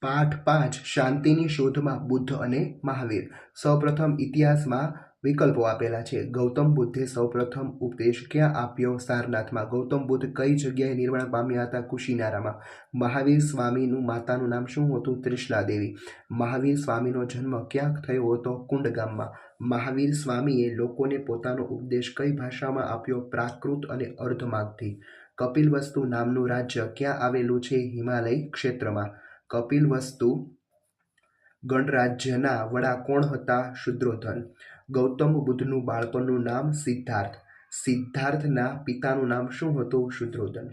પાઠ 5 શાંતિની શોધમાં બુદ્ધ અને મહાવીર. સૌપ્રથમ ઇતિહાસમાં વિકલ્પો આપેલા છે. ગૌતમ બુદ્ધે સૌપ્રથમ ઉપદેશ ક્યાં આપ્યો? સારનાથમાં. ગૌતમ બુદ્ધ કઈ જગ્યાએ નિર્વાણ પામ્યા હતા? કુશીનારામાં. મહાવીર સ્વામીનું માતાનું નામ શું હતું? ત્રિશલા દેવી. મહાવીર સ્વામીનો જન્મ ક્યાં થયો હતો? કુંડગામમાં. મહાવીર સ્વામીએ લોકોને પોતાનો ઉપદેશ કઈ ભાષામાં આપ્યો? પ્રાકૃત અને અર્ધમાગધી. કપિલવસ્તુ નામનું રાજ્ય ક્યાં આવેલું છે? હિમાલય ક્ષેત્રમાં. કપિલવસ્તુ ગણરાજ્યના વડા કોણ હતા? શુદ્રોધન. ગૌતમ બુદ્ધનું બાળપણનું નામ સિદ્ધાર્થ. સિદ્ધાર્થના પિતાનું નામ શું હતું? શુદ્રોધન.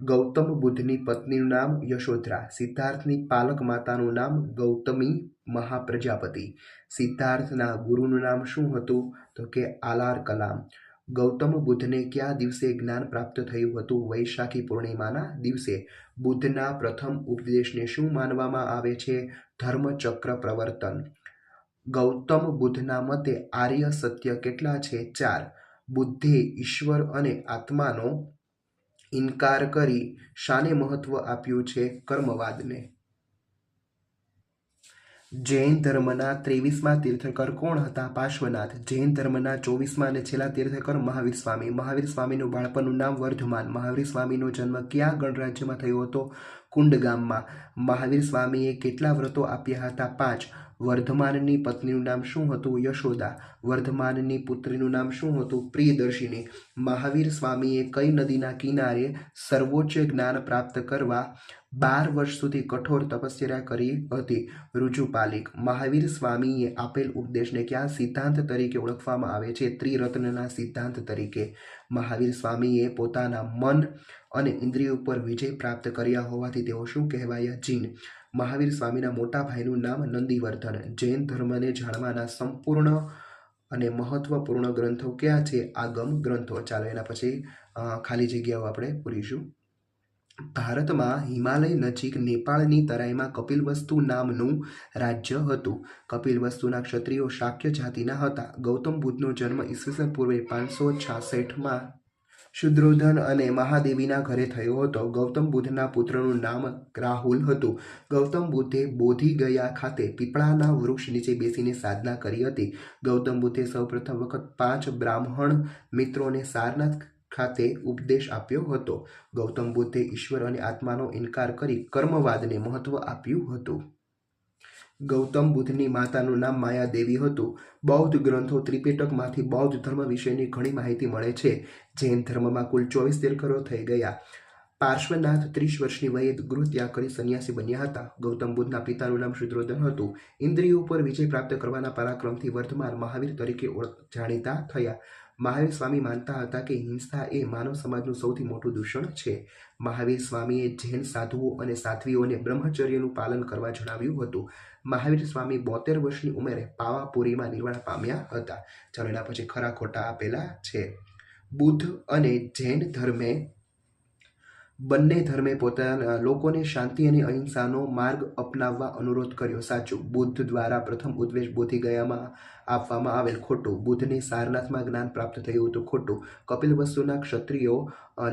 ગૌતમ બુદ્ધની પત્નીનું નામ યશોધરા. સિદ્ધાર્થની પાલક માતાનું નામ ગૌતમી મહાપ્રજાપતિ. સિદ્ધાર્થના ગુરુનું નામ શું હતું? તો કે આલાર કલામ. ગૌતમ બુદ્ધને કયા દિવસે જ્ઞાન પ્રાપ્ત થયું હતું? વૈશાખી પૂર્ણિમાના દિવસે. બુદ્ધના પ્રથમ ઉપદેશને શું માનવામાં આવે છે? ધર્મચક્ર પ્રવર્તન. ગૌતમ બુદ્ધના મતે આર્ય સત્ય કેટલા છે? 4. બુદ્ધે ઈશ્વર અને આત્માનો ઇનકાર કરી શાને મહત્વ આપ્યું છે? કર્મવાદને. જૈન ધર્મના 23મા તીર્થંકર કોણ હતા? પાર્શ્વનાથ. જૈન ધર્મના 24મા અને છેલ્લા તીર્થંકર મહાવીર સ્વામી. મહાવીર સ્વામીનું બાળપણનું નામ વર્ધમાન. મહાવીર સ્વામીનો જન્મ કયા ગણરાજ્યમાં થયો હતો? કુંડગામમાં. મહાવીર સ્વામીએ કેટલા વ્રતો આપ્યા હતા? 5. વર્ધમાનની પત્નીનું નામ શું હતું? યશોદા. વર્ધમાનની પુત્રીનું નામ શું હતું? પ્રિયદર્શિની. મહાવીર સ્વામીએ કઈ નદીના કિનારે સર્વોચ્ચ જ્ઞાન પ્રાપ્ત કરવા 12 વર્ષ સુધી કઠોર તપશ્ચર્યા કરી હતી? ઋજુપાલિક. મહાવીર સ્વામીએ આપેલ ઉપદેશને કયા સિદ્ધાંત તરીકે ઓળખવામાં આવે છે? ત્રિરત્નના સિદ્ધાંત તરીકે. મહાવીર સ્વામીએ પોતાના મન અને ઇન્દ્રિયો ઉપર વિજય પ્રાપ્ત કર્યા હોવાથી તેઓ શું કહેવાયા? જીન. મહાવીર સ્વામીના મોટા ભાઈનું નામ નંદીવર્ધન. જૈન ધર્મને જાણવાના સંપૂર્ણ અને મહત્વપૂર્ણ ગ્રંથો કયા છે? આગમ ગ્રંથો. ચાલો એના પછી ખાલી જગ્યાઓ આપણે પૂરીશું. ભારતમાં હિમાલય નજીક નેપાળની તરાઈમાં કપિલવસ્તુ નામનું રાજ્ય હતું. કપિલવસ્તુના ક્ષત્રિયો શાક્ય જાતિના હતા. ગૌતમ બુદ્ધનો જન્મ ઈસવીસન પૂર્વે 566માં શુદ્રોધન અને મહાદેવીના ઘરે થયો હતો. ગૌતમ બુદ્ધના પુત્રનું નામ રાહુલ હતું. ગૌતમ બુદ્ધે બોધિ ગયા ખાતે પીપળાના વૃક્ષ નીચે બેસીને સાધના કરી હતી. ગૌતમ બુદ્ધે સૌપ્રથમ વખત 5 બ્રાહ્મણ મિત્રોને સારનાથ ખાતે ઉપદેશ આપ્યો હતો. ગૌતમ બુદ્ધે ઈશ્વર અને આત્માનો ઇનકાર કરી કર્મવાદને મહત્વ આપ્યું હતું. ગૌતમ બુદ્ધની માતાનું નામ માયાદેવી હતું. બૌદ્ધ ગ્રંથો ત્રિપિટકમાંથી બૌદ્ધ ધર્મ વિશેની ઘણી માહિતી મળે છે. જૈન ધર્મમાં કુલ 24 તીર્થંકરો થઈ ગયા. પાર્શ્વનાથ 30 વર્ષની વયે ગૃહત્યાગ કરી સંન્યાસી બન્યા હતા. ગૌતમ બુદ્ધના પિતાનું નામ શુદ્રોધન હતું. ઇન્દ્રિયો ઉપર વિજય પ્રાપ્ત કરવાના પરાક્રમથી વર્ધમાન મહાવીર તરીકે જાણીતા થયા. મહાવીર સ્વામી માનતા હતા કે હિંસા એ માનવ સમાજનું સૌથી મોટું દૂષણ છે. મહાવીર સ્વામીએ જૈન સાધુઓ અને સાધ્વીઓને બ્રહ્મચર્યનું પાલન કરવા જણાવ્યું હતું. મહાવીર સ્વામી 72 વર્ષની ઉંમરે પાવાપુરીમાં નિર્વાણ પામ્યા હતા. ચાલો એના પછી ખરા ખોટા આપેલા છે. બુદ્ધ અને જૈન ધર્મે બંને ધર્મે પોતાના લોકોને શાંતિ અને અહિંસાનો માર્ગ અપનાવવા અનુરોધ કર્યો. સાચું. બુદ્ધ દ્વારા પ્રથમ ઉપદેશ બોધિગયામાં આપવામાં આવેલ. ખોટું. બુદ્ધને સારનાથમાં જ્ઞાન પ્રાપ્ત થયું હતું. ખોટું. કપિલવસ્તુના ક્ષત્રિયો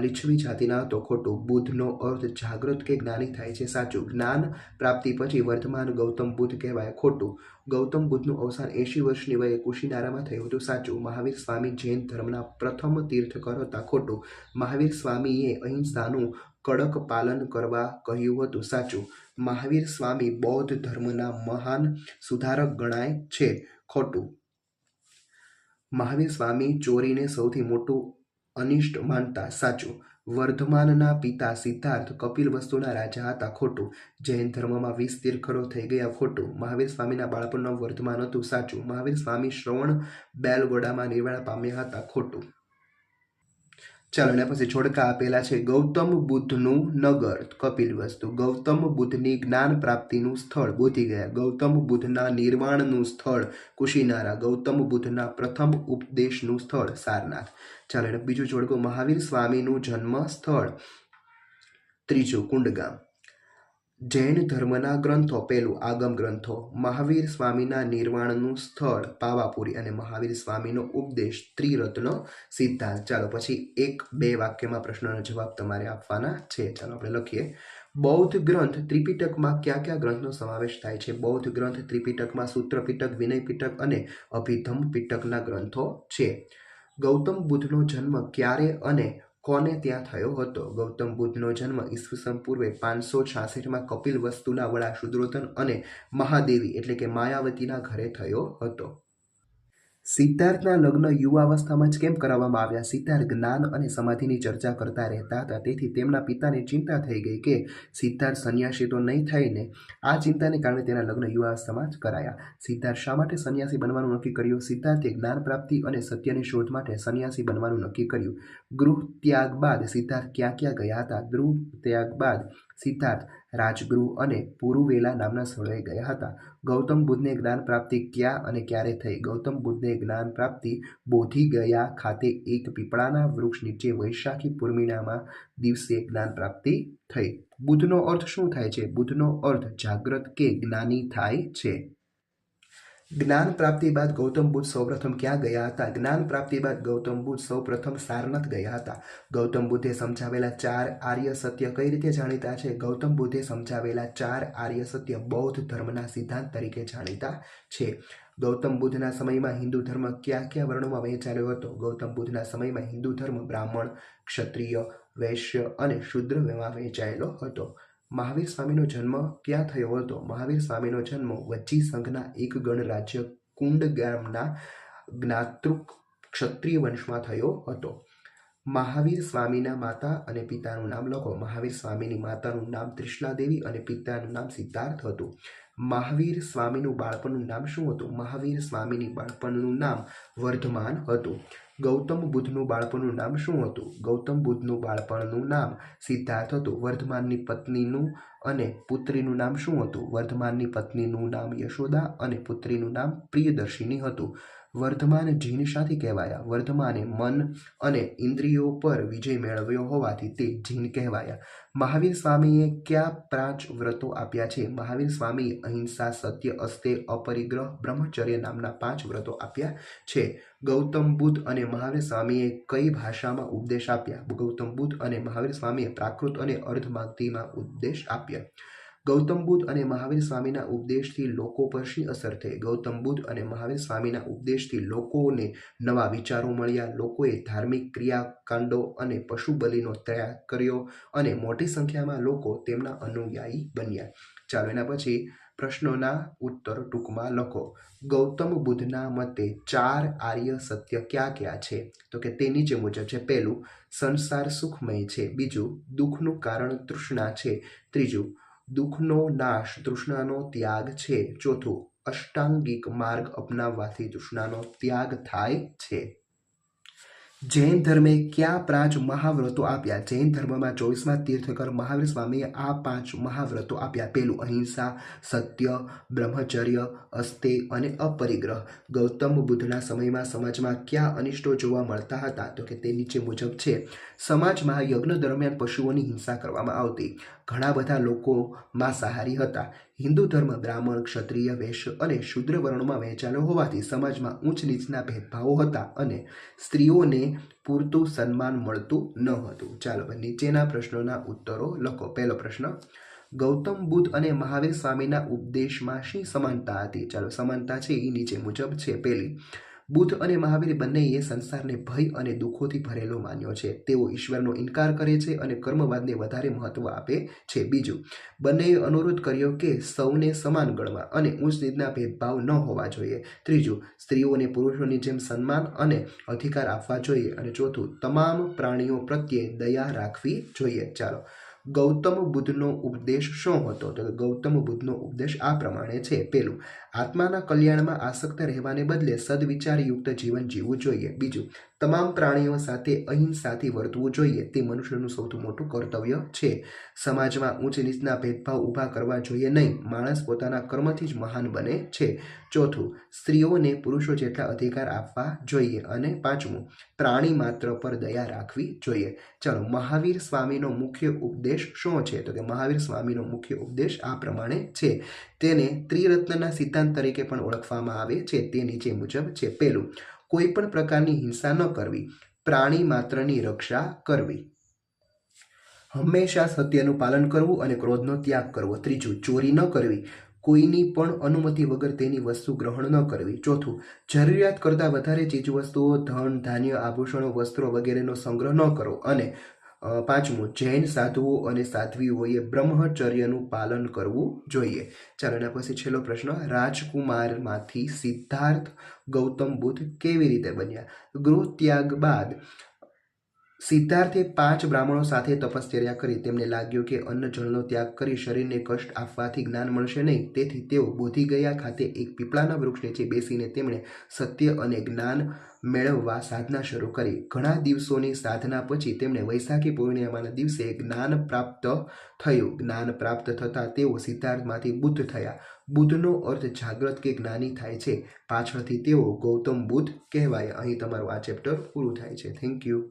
લીછવી જાતિના હતો. ખોટું. બુદ્ધનો અર્થ જાગૃત કે જ્ઞાની થાય છે. સાચું. જ્ઞાન પ્રાપ્તિ પછી વર્ધમાન ગૌતમ બુદ્ધ કહેવાય. ખોટું. ગૌતમ બુદ્ધનું અવસાન 80 વર્ષની વયે કુશીનારામાં થયું હતું. સાચું. મહાવીર સ્વામી જૈન ધર્મના પ્રથમ તીર્થંકર હતા. ખોટું. મહાવીર સ્વામીએ અહિંસાનું કડક પાલન કરવા કહ્યું હતું. સાચું. મહાવીર સ્વામી બૌદ્ધ ધર્મના મહાન સુધારક ગણાય છે. ખોટું. મહાવીર સ્વામી ચોરીને સૌથી મોટું અનિષ્ટ માનતા. સાચું. વર્ધમાનના પિતા સિદ્ધાર્થ કપિલવસ્તુના રાજા હતા. ખોટું. જૈન ધર્મમાં 20 તીર્થંકરો થઈ ગયા. ખોટું. મહાવીર સ્વામીના બાળપણનું નામ વર્ધમાન હતું. સાચું. મહાવીર સ્વામી શ્રવણ બેલગોડામાં નિર્વાણ પામ્યા હતા. ખોટું. ચાલો એના પછી જોડકા આપેલા છે. ગૌતમ બુદ્ધનું નગર કપિલવસ્તુ. ગૌતમ બુદ્ધની જ્ઞાન પ્રાપ્તિનું સ્થળ બોધિગયા. ગૌતમ બુદ્ધના નિર્વાણનું સ્થળ કુશીનારા. ગૌતમ બુદ્ધના પ્રથમ ઉપદેશનું સ્થળ સારનાથ. ચાલો એને બીજું જોડકું. મહાવીર સ્વામીનું જન્મ સ્થળ. ત્રીજું કુંડગામ. જૈન ધર્મના ગ્રંથો. પહેલું આગમ ગ્રંથો. મહાવીર સ્વામીના નિર્વાણનું સ્થળ પાવાપુરી અને મહાવીર સ્વામીનો ઉપદેશ ત્રિરત્ન સિદ્ધાંત. ચાલો પછી 1-2 વાક્યમાં પ્રશ્નનો જવાબ તમારે આપવાના છે. ચાલો આપણે લખીએ. બૌદ્ધ ગ્રંથ ત્રિપિટકમાં કયા કયા ગ્રંથનો સમાવેશ થાય છે? બૌદ્ધ ગ્રંથ ત્રિપિટકમાં સૂત્ર પિટક, વિનય પિટક અને અભિધમ પિટકના ગ્રંથો છે. ગૌતમ બુદ્ધનો જન્મ ક્યારે અને કોને ત્યાં થયો હતો? ગૌતમ બુદ્ધનો જન્મ ઈસવીસન પૂર્વે 566માં કપિલવસ્તુના વડા શુદ્રોધન અને મહાદેવી એટલે કે માયાવતીના ઘરે થયો હતો. સિદ્ધાર્થના લગ્ન યુવાવસ્થામાં જ કેમ કરાવવામાં આવ્યા? સિદ્ધાર્થ જ્ઞાન અને સમાધિની ચર્ચા કરતા રહેતા હતા, તેથી તેમના પિતાને ચિંતા થઈ ગઈ કે સિદ્ધાર્થ સંન્યાસી તો નહીં થાય ને. આ ચિંતાને કારણે તેના લગ્ન યુવાવસ્થામાં જ કરાયા. સિદ્ધાર્થ શા માટે સંન્યાસી બનવાનું નક્કી કર્યું? સિદ્ધાર્થે જ્ઞાન પ્રાપ્તિ અને સત્યની શોધ માટે સંન્યાસી બનવાનું નક્કી કર્યું. ગૃહ ત્યાગ બાદ સિદ્ધાર્થ ક્યાં ક્યાં ગયા હતા? ગૃહ ત્યાગ બાદ સિદ્ધાર્થ રાજગૃહ અને પુરુવેલા નામના સ્થળોએ ગયા હતા. ગૌતમ બુદ્ધને જ્ઞાન પ્રાપ્તિ ક્યાં અને ક્યારે થઈ? ગૌતમ બુદ્ધને જ્ઞાન પ્રાપ્તિ બોધિગયા ખાતે એક પીપળાના વૃક્ષ નીચે વૈશાખી પૂર્ણિમાના દિવસે જ્ઞાન પ્રાપ્તિ થઈ. બુદ્ધનો અર્થ શું થાય છે? બુદ્ધનો અર્થ જાગ્રત કે જ્ઞાની થાય છે. જ્ઞાન પ્રાપ્તિ બાદ ગૌતમ બુદ્ધ સૌપ્રથમ ક્યાં ગયા હતા? જ્ઞાન પ્રાપ્તિ બાદ ગૌતમ બુદ્ધ સૌપ્રથમ સારનાથ ગયા હતા. ગૌતમ બુદ્ધે સમજાવેલા 4 આર્ય સત્ય કઈ રીતે જાણીતા છે? ગૌતમ બુદ્ધે સમજાવેલા 4 આર્ય સત્ય બૌદ્ધ ધર્મના સિદ્ધાંત તરીકે જાણીતા છે. ગૌતમ બુદ્ધના સમયમાં હિન્દુ ધર્મ કયા કયા વર્ણોમાં વહેંચાયેલો હતો? ગૌતમ બુદ્ધના સમયમાં હિન્દુ ધર્મ બ્રાહ્મણ, ક્ષત્રિય, વૈશ્ય અને શૂદ્રમાં વહેંચાયેલો હતો. મહાવીર સ્વામીનો જન્મ ક્યાં થયો હતો? મહાવીર સ્વામીનો જન્મ વચ્ચી સંઘના એક ગણરાજ્ય કુંડ ગામના જ્ઞાતૃક ક્ષત્રિય વંશમાં થયો હતો. મહાવીર સ્વામીના માતા અને પિતાનું નામ લખો. મહાવીર સ્વામીની માતાનું નામ ત્રિશલા દેવી અને પિતાનું નામ સિદ્ધાર્થ હતું. મહાવીર સ્વામીનું બાળપણનું નામ શું હતું? મહાવીર સ્વામીની બાળપણનું નામ વર્ધમાન હતું. ગૌતમ બુદ્ધનું બાળપણનું નામ શું હતું? ગૌતમ બુદ્ધનું બાળપણનું નામ સિદ્ધાર્થ હતું. વર્ધમાનની પત્નીનું અને પુત્રીનું નામ શું હતું? વર્ધમાનની પત્નીનું નામ યશોદા અને પુત્રીનું નામ પ્રિયદર્શિની હતું. વર્ધમાન જીન શાથી કહેવાયા? વર્ધમાને મન અને ઇન્દ્રિયો પર વિજય મેળવ્યો હોવાથી તે જીન કહેવાયા. મહાવીર સ્વામીએ કયા 5 વ્રતો આપ્યા છે? મહાવીર સ્વામીએ અહિંસા, સત્ય, અસ્તેય, અપરિગ્રહ, બ્રહ્મચર્ય નામના 5 વ્રતો આપ્યા છે. ગૌતમ બુદ્ધ અને મહાવીર સ્વામીએ કઈ ભાષામાં ઉપદેશ આપ્યા? ગૌતમ બુદ્ધ અને મહાવીર સ્વામીએ પ્રાકૃત અને અર્ધમાગધીમાં ઉપદેશ આપ્યા. ગૌતમ બુદ્ધ અને મહાવીર સ્વામીના ઉપદેશથી લોકો પર શી અસર થઈ? ગૌતમ બુદ્ધ અને મહાવીર સ્વામીના ઉપદેશથી લોકોને નવા વિચારો મળ્યા. લોકોએ ધાર્મિક ક્રિયાકાંડો અને પશુ બલિનો ત્યાગ કર્યો અને મોટી સંખ્યામાં લોકો તેમના અનુયાયી બન્યા. ચાલો એના પછી પ્રશ્નોના ઉત્તર ટૂંકમાં લખો. ગૌતમ બુદ્ધના મતે 4 આર્ય સત્ય ક્યાં ક્યાં છે? તો કે તે નીચે મુજબ છે. પહેલું, સંસાર સુખમય છે. બીજું, દુઃખનું કારણ તૃષ્ણા છે. ત્રીજું, દુઃખનો નાશ તૃષ્ણાનો ત્યાગ છે. ચોથું, અષ્ટાંગિક માર્ગ અપનાવવાથી તૃષ્ણાનો ત્યાગ થાય છે. જૈન ધર્મે કયા 5 મહાવ્રતો આપ્યા? જૈન ધર્મમાં 24મા તીર્થંકર મહાવીર સ્વામીએ આ 5 મહાવ્રતો આપ્યા. પહેલું, અહિંસા, સત્ય, બ્રહ્મચર્ય, અસ્તેય અને અપરિગ્રહ. ગૌતમ બુદ્ધના સમયમાં સમાજમાં કયા અનિષ્ટો જોવા મળતા હતા? તો કે તે નીચે મુજબ છે. સમાજમાં યજ્ઞ દરમિયાન પશુઓની હિંસા કરવામાં આવતી. ઘણા બધા લોકો માંસાહારી હતા. હિન્દુ ધર્મ બ્રાહ્મણ, ક્ષત્રિય, વૈશ્ય અને શૂદ્ર વર્ણોમાં વહેંચાયેલો હોવાથી સમાજમાં ઊંચ નીચના ભેદભાવો હતા અને સ્ત્રીઓને પૂરતું સન્માન મળતું ન હતું. ચાલો નીચેના પ્રશ્નોના ઉત્તરો લખો. પહેલો પ્રશ્ન, ગૌતમ બુદ્ધ અને મહાવીર સ્વામીના ઉપદેશમાં શી સમાનતા હતી? ચાલો સમાનતા છે એ નીચે મુજબ છે. પહેલી, બુદ્ધ અને મહાવીર બંનેએ સંસારને ભય અને દુઃખોથી ભરેલો માન્યો છે. તેઓ ઈશ્વરનો ઇનકાર કરે છે અને કર્મવાદને વધારે મહત્વ આપે છે. બીજું, બંનેએ અનુરોધ કર્યો કે સૌને સમાન ગણવા અને ઊંચ નીચના ભેદભાવ ન હોવા જોઈએ. ત્રીજું, સ્ત્રીઓને પુરુષોની જેમ સન્માન અને અધિકાર આપવા જોઈએ. અને ચોથું, તમામ પ્રાણીઓ પ્રત્યે દયા રાખવી જોઈએ. ચાલો, ગૌતમ બુદ્ધનો ઉપદેશ શું હતો? તો ગૌતમ બુદ્ધનો ઉપદેશ આ પ્રમાણે છે. પહેલું, આત્માના કલ્યાણમાં આસક્ત રહેવાને બદલે સદવિચારયુક્ત જીવન જીવવું જોઈએ. બીજું, તમામ પ્રાણીઓ સાથે અહિંસાથી વર્તવું જોઈએ. તે મનુષ્યનું સૌથી મોટું કર્તવ્ય છે. સમાજમાં ઊંચ નીચના ભેદભાવ ઊભા કરવા જોઈએ નહીં. માણસ પોતાના કર્મથી જ મહાન બને છે. ચોથું, સ્ત્રીઓને પુરુષો જેટલા અધિકાર આપવા જોઈએ. અને પાંચમું, પ્રાણી માત્ર પર દયા રાખવી જોઈએ. ચાલો, મહાવીર સ્વામીનો મુખ્ય ઉપદેશ શું છે? તો કે મહાવીર સ્વામીનો મુખ્ય ઉપદેશ આ પ્રમાણે છે. તેને ત્રિરત્નના સિદ્ધાંત તરીકે પણ ઓળખવામાં આવે છે. તે નીચે મુજબ છે. પહેલું, કોઈ પણ પ્રકારની હિંસા ન કરવી. પ્રાણી માત્રની રક્ષા કરવી. હંમેશા સત્યનું પાલન કરવું અને ક્રોધનો ત્યાગ કરવો. ત્રીજું, ચોરી ન કરવી, કોઈની પણ અનુમતિ વગર તેની વસ્તુ ગ્રહણ ન કરવી. ચોથું, જરૂરિયાત કરતાં વધારે ચીજવસ્તુઓ, ધન, ધાન્ય, આભૂષણો, વસ્ત્રો વગેરેનો સંગ્રહ ન કરવો. અને પાંચમું, જૈન સાધુઓ અને સાધ્વીઓએ બ્રહ્મચર્યનું પાલન કરવું જોઈએ. ચાલો એના પછી છેલ્લો પ્રશ્ન, રાજકુમારમાંથી સિદ્ધાર્થ ગૌતમ બુદ્ધ કેવી રીતે બન્યા? ગૃહ ત્યાગ બાદ સિદ્ધાર્થે 5 બ્રાહ્મણો સાથે તપશ્ચર્યા કરી. તેમને લાગ્યું કે અન્ન જળનો ત્યાગ કરી શરીરને કષ્ટ આપવાથી જ્ઞાન મળશે નહીં. તેથી તેઓ બોધિગયા ખાતે એક પીપળાના વૃક્ષ નીચે બેસીને તેમણે સત્ય અને જ્ઞાન મેળવવા સાધના શરૂ કરી. ઘણા દિવસોની સાધના પછી તેમને વૈશાખી પૂર્ણિમાના દિવસે જ્ઞાન પ્રાપ્ત થયું. જ્ઞાન પ્રાપ્ત થતાં તેઓ સિદ્ધાર્થમાંથી બુદ્ધ થયા. બુદ્ધનો અર્થ જાગ્રત કે જ્ઞાની થાય છે. પાછળથી તેઓ ગૌતમ બુદ્ધ કહેવાયા. અહીં તમારું આ ચેપ્ટર પૂરું થાય છે. Thank you.